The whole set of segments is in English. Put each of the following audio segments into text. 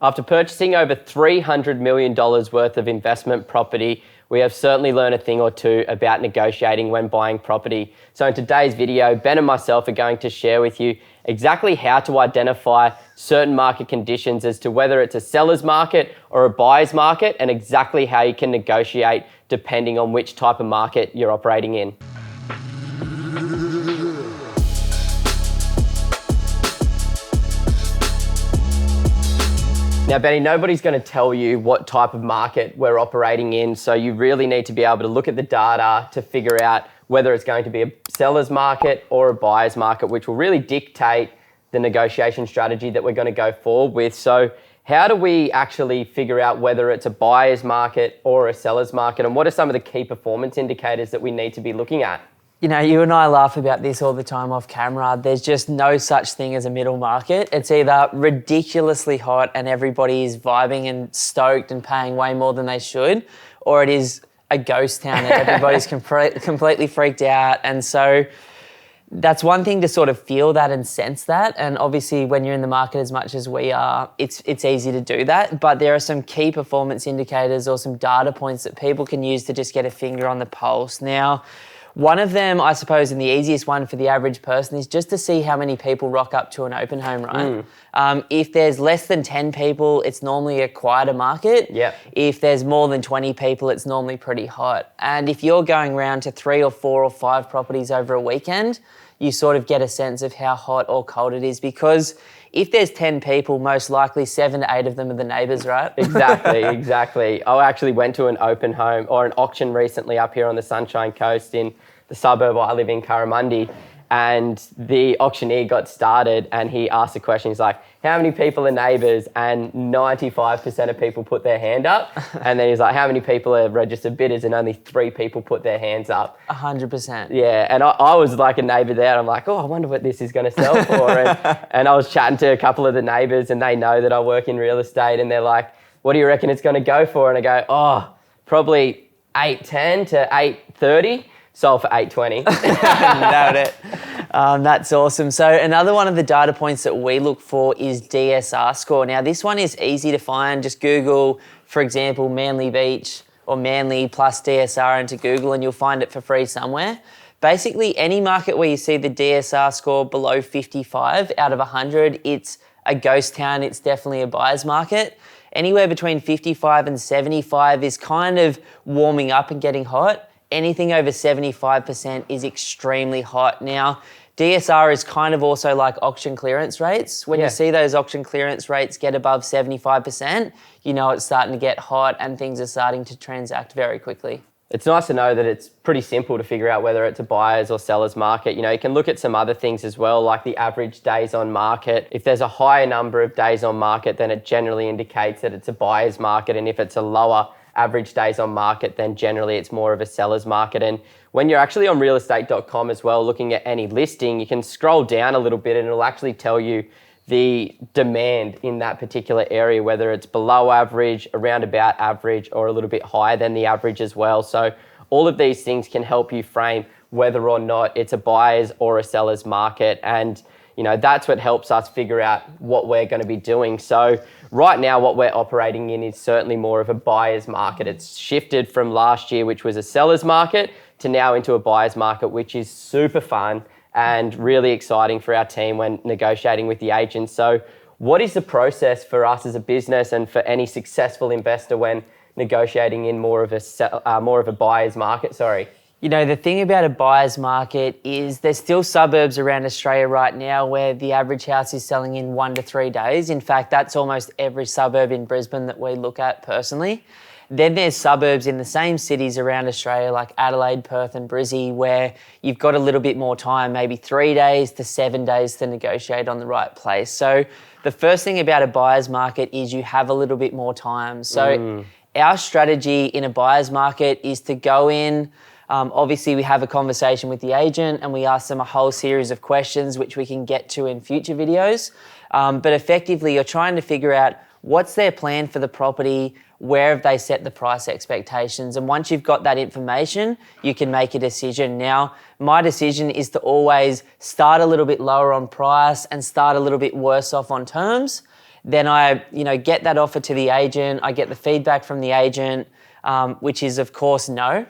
After purchasing over $300 million worth of investment property, we have certainly learned a thing or two about negotiating when buying property. So in today's video, Ben and myself are going to share with you exactly how to identify certain market conditions as to whether it's a seller's market or a buyer's market, and exactly how you can negotiate depending on which type of market you're operating in. Now, Benny, nobody's going to tell you what type of market we're operating in, so you really need to be able to look at the data to figure out whether it's going to be a seller's market or a buyer's market, which will really dictate the negotiation strategy that we're going to go forward with. So how do we actually figure out whether it's a buyer's market or a seller's market, and what are some of the key performance indicators that we need to be looking at? You know, you and I laugh about this all the time off camera. There's just no such thing as a middle market. It's either ridiculously hot and everybody is vibing and stoked and paying way more than they should, or it is a ghost town and everybody's completely freaked out. And so that's one thing to sort of feel that and sense that. And obviously when you're in the market as much as we are, it's easy to do that. But there are some key performance indicators or some data points that people can use to just get a finger on the pulse. Now, one of them, I suppose, and the easiest one for the average person is just to see how many people rock up to an open home, right? If there's less than 10 people, it's normally a quieter market. Yep. If there's more than 20 people, it's normally pretty hot. And if you're going around to 3 or 4 or 5 properties over a weekend, you sort of get a sense of how hot or cold it is, because if there's 10 people, most likely 7 to 8 of them are the neighbours, right? Exactly. I actually went to an open home or an auction recently up here on the Sunshine Coast in the suburb I live in, Currimundi, and the auctioneer got started and he asked a question. He's like, how many people are neighbours? And 95% of people put their hand up. And then he's like, how many people are registered bidders? And only 3 people put their hands up. 100%. Yeah, and I was like a neighbour there, and I'm like, oh, I wonder what this is going to sell for. And I was chatting to a couple of the neighbours, and they know that I work in real estate, and they're like, what do you reckon it's going to go for? And I go, oh, probably 810 to 830. Sold for 820. Nailed it. That's awesome. So another one of the data points that we look for is DSR score. Now this one is easy to find. Just Google, for example, Manly Beach or Manly plus DSR into Google and you'll find it for free somewhere. Basically any market where you see the DSR score below 55 out of 100, it's a ghost town. It's definitely a buyer's market. Anywhere between 55 and 75 is kind of warming up and getting hot. Anything over 75% is extremely hot. Now, DSR is kind of also like auction clearance rates. When you see those auction clearance rates get above 75%, you know it's starting to get hot and things are starting to transact very quickly. It's nice to know that it's pretty simple to figure out whether it's a buyer's or seller's market. You know, you can look at some other things as well, like the average days on market. If there's a higher number of days on market, then it generally indicates that it's a buyer's market. And if it's a lower average days on market, then generally it's more of a seller's market. And when you're actually on realestate.com as well, looking at any listing, you can scroll down a little bit and it'll actually tell you the demand in that particular area, whether it's below average, around about average, or a little bit higher than the average as well. So all of these things can help you frame whether or not it's a buyer's or a seller's market. And you know, that's what helps us figure out what we're going to be doing. So right now, what we're operating in is certainly more of a buyer's market. It's shifted from last year, which was a seller's market, to now into a buyer's market, which is super fun and really exciting for our team when negotiating with the agents. So what is the process for us as a business and for any successful investor when negotiating in more of a buyer's market? You know, the thing about a buyer's market is there's still suburbs around Australia right now where the average house is selling in 1 to 3 days. In fact, that's almost every suburb in Brisbane that we look at personally. Then there's suburbs in the same cities around Australia like Adelaide, Perth and Brizzy where you've got a little bit more time, maybe 3 days to 7 days to negotiate on the right place. So the first thing about a buyer's market is you have a little bit more time. So our strategy in a buyer's market is to go in. Obviously, we have a conversation with the agent and we ask them a whole series of questions which we can get to in future videos. But effectively, you're trying to figure out what's their plan for the property, where have they set the price expectations, and once you've got that information, you can make a decision. Now, my decision is to always start a little bit lower on price and start a little bit worse off on terms. Then I, get that offer to the agent. I get the feedback from the agent, which is of course no.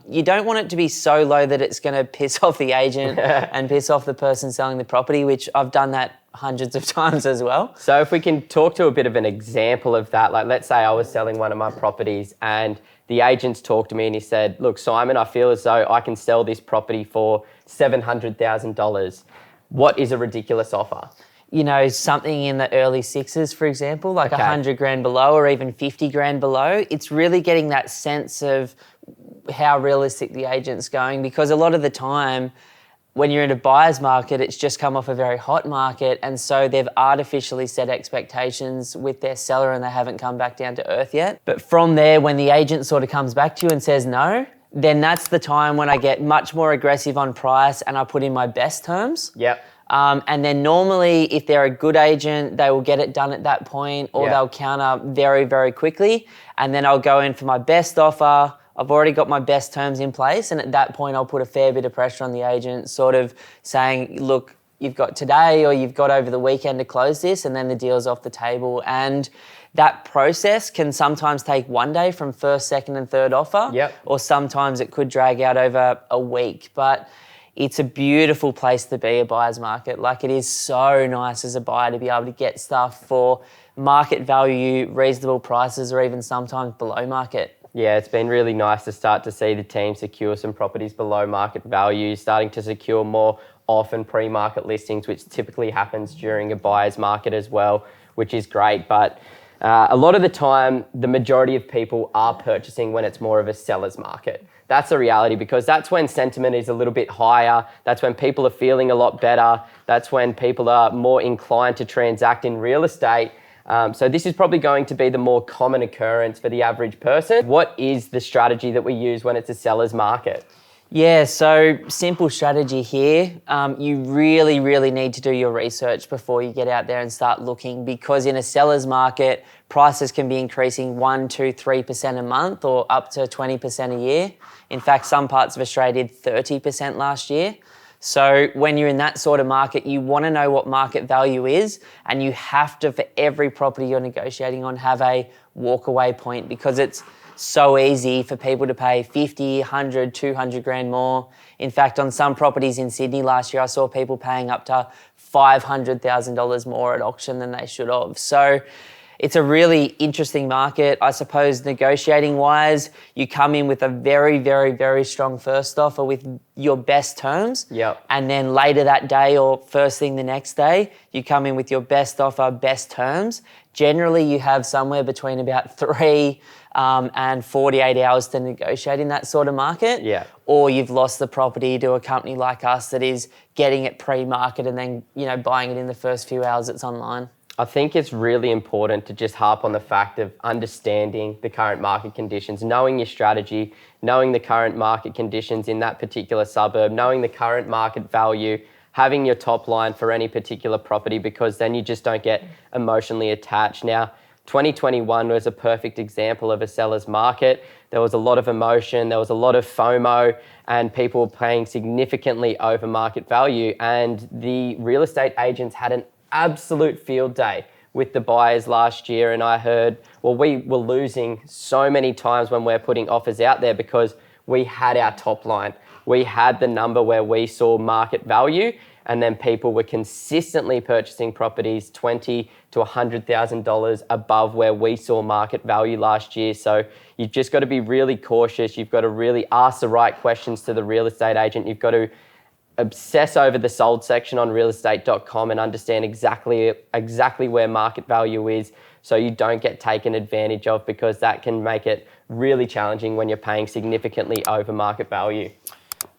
You don't want it to be so low that it's going to piss off the agent and piss off the person selling the property, which I've done that hundreds of times as well. So if we can talk to a bit of an example of that, like let's say I was selling one of my properties and the agent's talked to me and he said, look, Simon, I feel as though I can sell this property for $700,000. What is a ridiculous offer? Something in the early sixes, for example, like 100 grand below or even 50 grand below. It's really getting that sense of how realistic the agent's going, because a lot of the time when you're in a buyer's market, it's just come off a very hot market, and so they've artificially set expectations with their seller and they haven't come back down to earth yet. But from there, when the agent sort of comes back to you and says no, then that's the time when I get much more aggressive on price and I put in my best terms. Yep. And then normally, if they're a good agent, they will get it done at that point, or they'll counter very, very quickly. And then I'll go in for my best offer. I've already got my best terms in place. And at that point, I'll put a fair bit of pressure on the agent, sort of saying, look, you've got today or you've got over the weekend to close this, and then the deal's off the table. And that process can sometimes take one day from first, second and third offer. Yep. Or sometimes it could drag out over a week. But it's a beautiful place to be, a buyer's market. Like, it is so nice as a buyer to be able to get stuff for market value, reasonable prices, or even sometimes below market. Yeah, it's been really nice to start to see the team secure some properties below market value, starting to secure more often pre-market listings, which typically happens during a buyer's market as well, which is great. But a lot of the time, the majority of people are purchasing when it's more of a seller's market. That's the reality, because that's when sentiment is a little bit higher. That's when people are feeling a lot better. That's when people are more inclined to transact in real estate. So this is probably going to be the more common occurrence for the average person. What is the strategy that we use when it's a seller's market? Yeah, so simple strategy here. You really, really need to do your research before you get out there and start looking, because in a seller's market, prices can be increasing 1%, 2%, 3% a month or up to 20% a year. In fact, some parts of Australia did 30% last year. So when you're in that sort of market, you want to know what market value is, and you have to, for every property you're negotiating on, have a walkaway point, because it's so easy for people to pay 50, 100, 200 grand more. In fact, on some properties in Sydney last year, I saw people paying up to $500,000 more at auction than they should have. So it's a really interesting market. I suppose negotiating wise, you come in with a very, very, very strong first offer with your best terms. Yep. And then later that day or first thing the next day, you come in with your best offer, best terms. Generally, you have somewhere between about 3 and 48 hours to negotiate in that sort of market. Yeah. Or you've lost the property to a company like us that is getting it pre-market and then, buying it in the first few hours it's online. I think it's really important to just harp on the fact of understanding the current market conditions, knowing your strategy, knowing the current market conditions in that particular suburb, knowing the current market value, having your top line for any particular property, because then you just don't get emotionally attached. Now, 2021 was a perfect example of a seller's market. There was a lot of emotion, there was a lot of FOMO, and people were paying significantly over market value. And the real estate agents had an absolute field day with the buyers last year. And I heard, we were losing so many times when we're putting offers out there because we had our top line. We had the number where we saw market value, and then people were consistently purchasing properties $20,000 to $100,000 above where we saw market value last year. So you've just got to be really cautious. You've got to really ask the right questions to the real estate agent. You've got to obsess over the sold section on realestate.com and understand exactly where market value is, so you don't get taken advantage of, because that can make it really challenging when you're paying significantly over market value.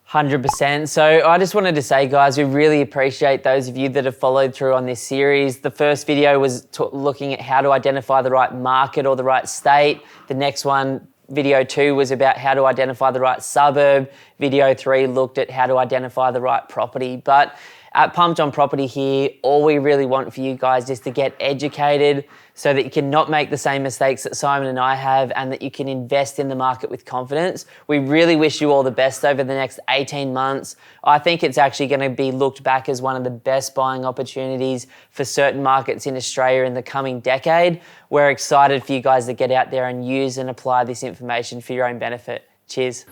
100%. So I just wanted to say, guys, we really appreciate those of you that have followed through on this series. The first video was looking at how to identify the right market or the right state. The next one, Video 2, was about how to identify the right suburb. Video 3 looked at how to identify the right property. But At Pumped On Property here, all we really want for you guys is to get educated so that you can not make the same mistakes that Simon and I have and that you can invest in the market with confidence. We really wish you all the best over the next 18 months. I think it's actually going to be looked back as one of the best buying opportunities for certain markets in Australia in the coming decade. We're excited for you guys to get out there and use and apply this information for your own benefit. Cheers.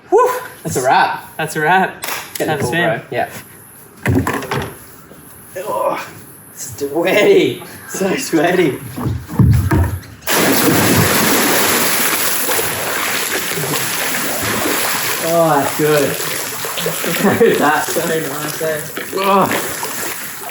Whew, that's a wrap. That's a wrap. Getting cool, bro. Yeah. Oh, sweaty. So sweaty. Oh, that's good. That's so nice. Oh.